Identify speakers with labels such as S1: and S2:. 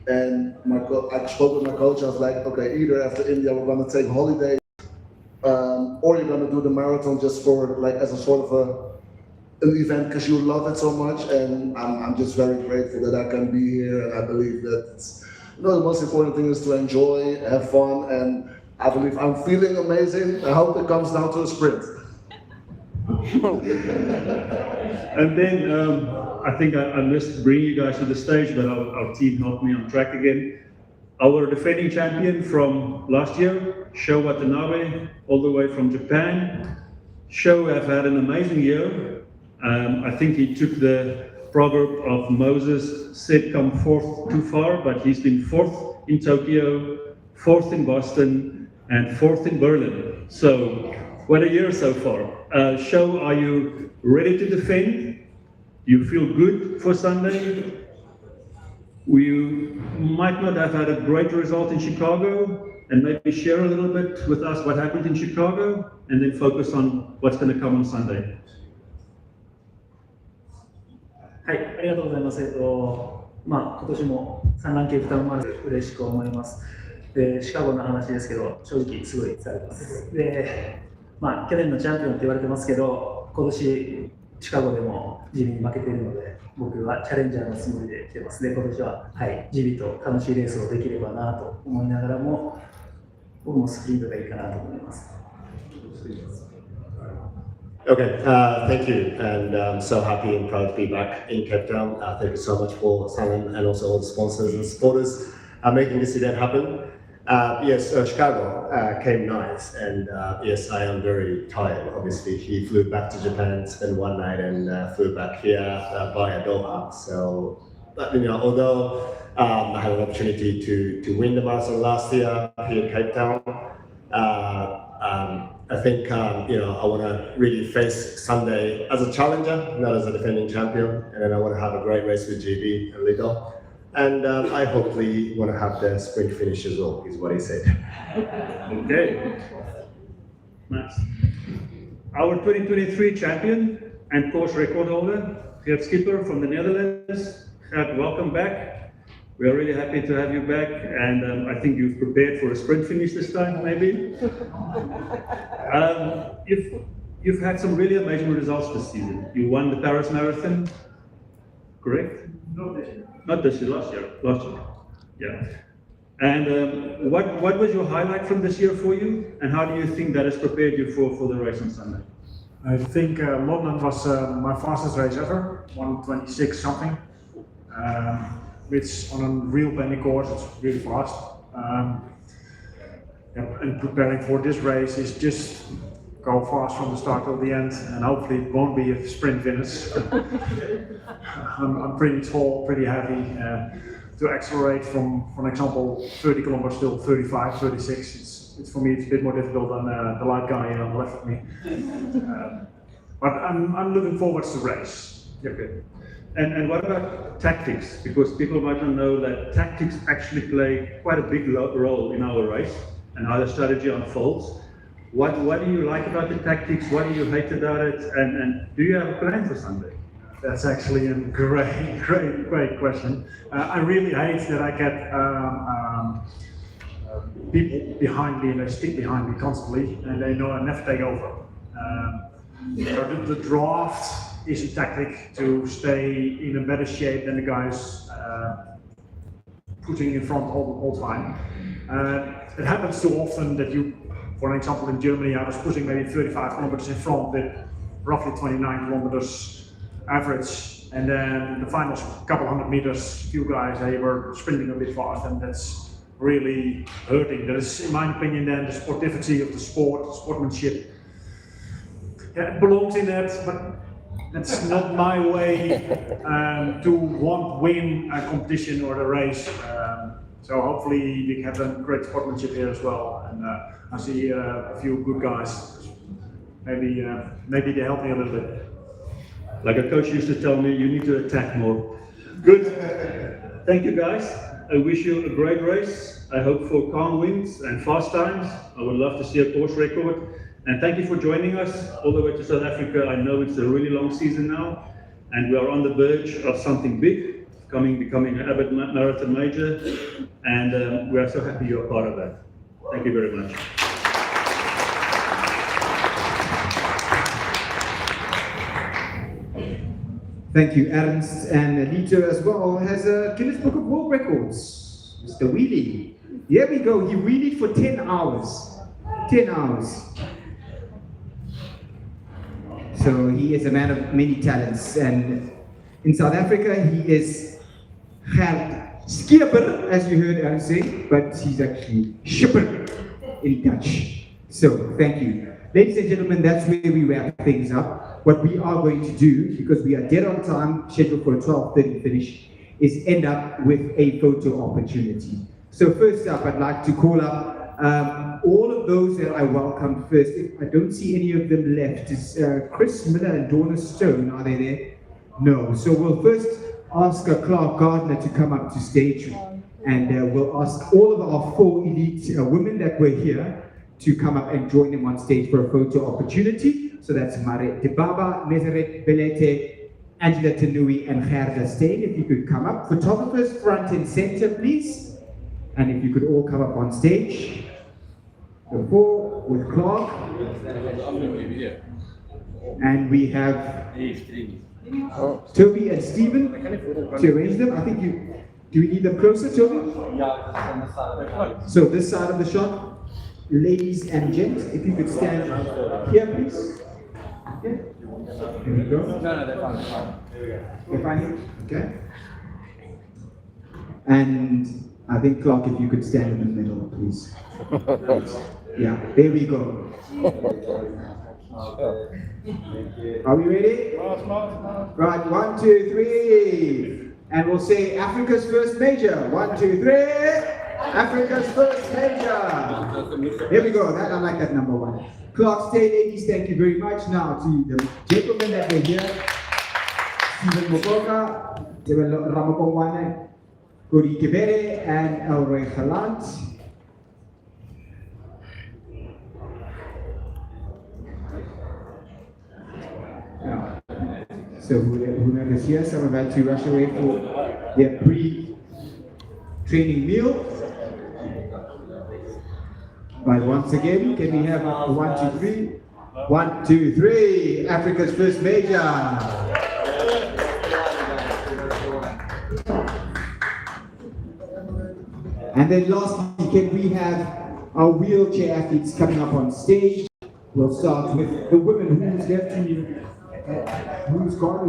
S1: And I spoke with my coach. I was like, okay, either after India we're going to take holiday, or you're going to do the marathon just for like as a sort of an event because you love it so much. And I'm just very grateful that I can be here. And I believe that the most important thing is to enjoy, have fun, and I believe I'm feeling amazing. I hope it comes down to a sprint.
S2: And then I think I missed bringing you guys to the stage, but our team helped me on track again. Our defending champion from last year, Sho Watanabe, all the way from Japan. Sho have had an amazing year. I think he took the proverb of Moses, said come forth too far, but he's been fourth in Tokyo, fourth in Boston, and fourth in Berlin. So what a year so far. Sho, are you ready to defend? You feel good for Sunday? You might not have had a great result in Chicago, and maybe share a little bit with us what happened in Chicago, and then focus on what's going to come on Sunday.
S3: はい、ありがとうございます。今年もサンランケープタウンマラソン嬉しく思います。で、シカゴの話ですけど、正直すごいされてます。で、去年のチャンピオンって言われてますけど、今年シカゴでも地味に負けているので、僕はチャレンジャーのつもりで来てます。で、今年は、地味と楽しいレースをできればなと思いながらも、僕もスプリントがいいかなと思います。
S4: Okay, thank you, and I'm so happy and proud to be back in Cape Town. Thank you so much for Sanlam and also all the sponsors and supporters making this event happen. Yes, Chicago came nice, and yes, I am very tired. Obviously, he flew back to Japan, spent one night, and flew back here via Doha. So, but, although I had an opportunity to win the marathon last year here in Cape Town, I think I want to really face Sunday as a challenger, not as a defending champion, and then I want to have a great race with GB and Lido. And I hopefully want to have the sprint finish as well, is what he said.
S2: Okay, nice. Our 2023 champion and course record holder, Geert Skipper from the Netherlands. Geert, welcome back. We are really happy to have you back, and I think you've prepared for a sprint finish this time, maybe. You've had some really amazing results this season. You won the Paris Marathon, correct? Not this year, last year. Yeah. And what was your highlight from this year for you, and how do you think that has prepared you for the race on Sunday?
S5: I think London was my fastest race ever, 1:26 something. Which on a real bending course, it's really fast. And preparing for this race is just go fast from the start till the end, and hopefully it won't be a sprint finish. I'm pretty tall, pretty heavy. To accelerate from, for example, 30 kilometers till 35, 36, it's for me it's a bit more difficult than the light guy on the left of me. But I'm looking forward to the race.
S2: Okay. And what about tactics? Because people might not know that tactics actually play quite a big role in our race and how the strategy unfolds. What do you like about the tactics? What do you hate about it? And do you have a plan for Sunday?
S5: That's actually a great question. I really hate that I get people behind me and they stick behind me constantly and they know I never take over. So the draft is a tactic to stay in a better shape than the guys putting in front all the time. It happens too often that you, for example, in Germany, I was pushing maybe 35 kilometers in front with roughly 29 kilometers average, and then the final couple hundred meters, few guys they were sprinting a bit fast, and that's really hurting. That is, in my opinion, then the sportivity of the sport, sportsmanship. Yeah, it belongs in that, but that's not my way to win a competition or the race. So hopefully we have a great sportsmanship here as well. And I see a few good guys. Maybe they help me a little bit.
S2: Like a coach used to tell me, you need to attack more. Good. Thank you, guys. I wish you a great race. I hope for calm winds and fast times. I would love to see a course record. And thank you for joining us all the way to South Africa. I know it's a really long season now, and we are on the verge of something big. becoming an Abbott Marathon major, and we are so happy you're part of that. Thank you very much.
S6: Thank you, Ernst, and Lito as well has a Guinness Book of World Records. Mr. Wheelie. Here we go. He wheelied for 10 hours. 10 hours. So he is a man of many talents, and in South Africa he is Gert Skipper, as you heard Ernst say, but he's actually Schipper in Dutch. So thank you. Ladies and gentlemen, that's where we wrap things up. What we are going to do, because we are dead on time, scheduled for a 12:30 finish, is end up with a photo opportunity. So first up, I'd like to call up all of those that I welcomed first. If I don't see any of them left. Is Chris Miller and Donna Stone, are they there? No. So we'll first ask Clark Gardner to come up to stage, and we'll ask all of our 4 elite women that were here to come up and join them on stage for a photo opportunity. So that's Mare Debaba, Nezeret Belete, Angela Tenui, and Gerda Steen. If you could come up. Photographers front and center, please. And if you could all come up on stage. The 4 with Clark. And we have Toby and Stephen to arrange them. I think do we need them closer, Toby? So this side of the shot. Ladies and gents, if you could stand here, please. Okay. Here we go. No, they're fine. They're fine. Okay. And I think Clark, if you could stand in the middle, please. Yeah, there we go. Are we ready? Right, 1, 2, 3. And we'll say Africa's first major. 1, 2, 3. Africa's first major. Here we go. I like that number 1. Clark, stay, ladies. Thank you very much. Now to the gentlemen that were here: Stephen Mokoka, Ramapongwane, Cody Kibere, and Elroy Galant. So whoever's here, some have had to rush away for their pre-training meal. But once again, can we have a 1, 2, 3? 1, 2, 3, Africa's first major. And then lastly, can we have our wheelchair athletes coming up on stage? We'll start with the women. Who's left to you? Who's got